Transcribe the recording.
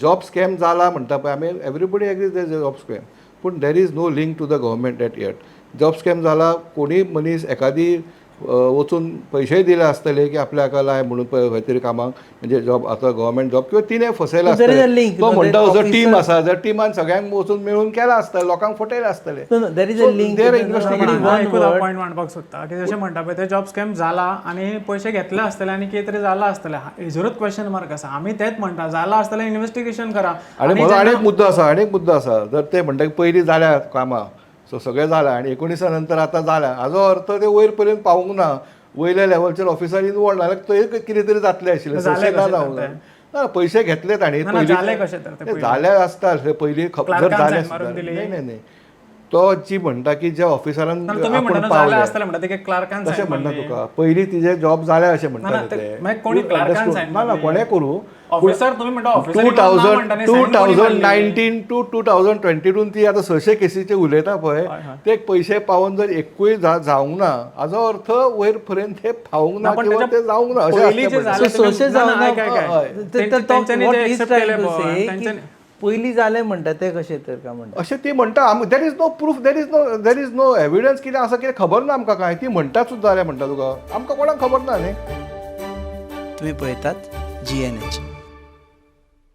Job scam जाला म्हणटा पळय आमी everybody agrees there job scam, पूण there is no link to the government at yet. Job scam जाला, कोणी मनीस एखादी वचून पयशेय दिले आसतले की आपल्या हाका लाय म्हणून खंय तरी कामाक, म्हणजे जॉब आतां गव्हर्मेंट जॉब किंवा तिणें फसयला आसतले. तो म्हणटा जो टीम आसा, जर टिमान सगळ्यांक वचून मेळून केला आसतलें, लोकांक फटयला आसतले. पॉयंट मांडपाक सोदता की जशें म्हणटा पळय ते जॉब स्कॅम जाला आनी पयशे घेतले आसतले आनी कितें तरी जाला आसतलें, हेजेरूच क्वेश्चन मार्क आसा. आमी तेच म्हणटा जाला आसतलें इन्व्हेस्टिगेशन करा. आनी म्हजो आनीक मुद्दो आसा, जर ते म्हणटा की पयलीं जाल्या कामां, सो सगळें जालां आनी 19 नंतर आतां जाल्या, हाजो अर्थ ते वयर पर्यंत पावूंक ना. वयल्या लेवलचेर ऑफिसर इनवॉल्व जाल्यार थंय कितें तरी जातलें आशिल्लें, सशें ना जावंक ना. पयशे घेतले ताणी, जाले आसता पयलीं जर जाले नाही. तो जी म्हणटा की ज्या ऑफिसरान तशें म्हणटा तुका पयलीं तिजे जॉब जाले अशें म्हणटा ते. ना कोणें करूं, 2019 टू 2022 ती आतां 600 केसीचे उलयता पळय, ते पयशे पावोन जर एकूय जावंक ना, हाजो अर्थ वयर पर्यंत ते पावूंक ना किंवा ते जावंक ना अशें पयलीं जालें म्हणटा ते कशें तर काय म्हणटा अशें ती म्हणटा. There is no proof, there is no evidence. कितें आसा कितें खबर ना आमकां कांय. ती म्हणटा सुद्दां जाल्यार म्हणटा तुका, आमकां कोणाक खबर ना न्ही. तुम्ही पळयतात GNH.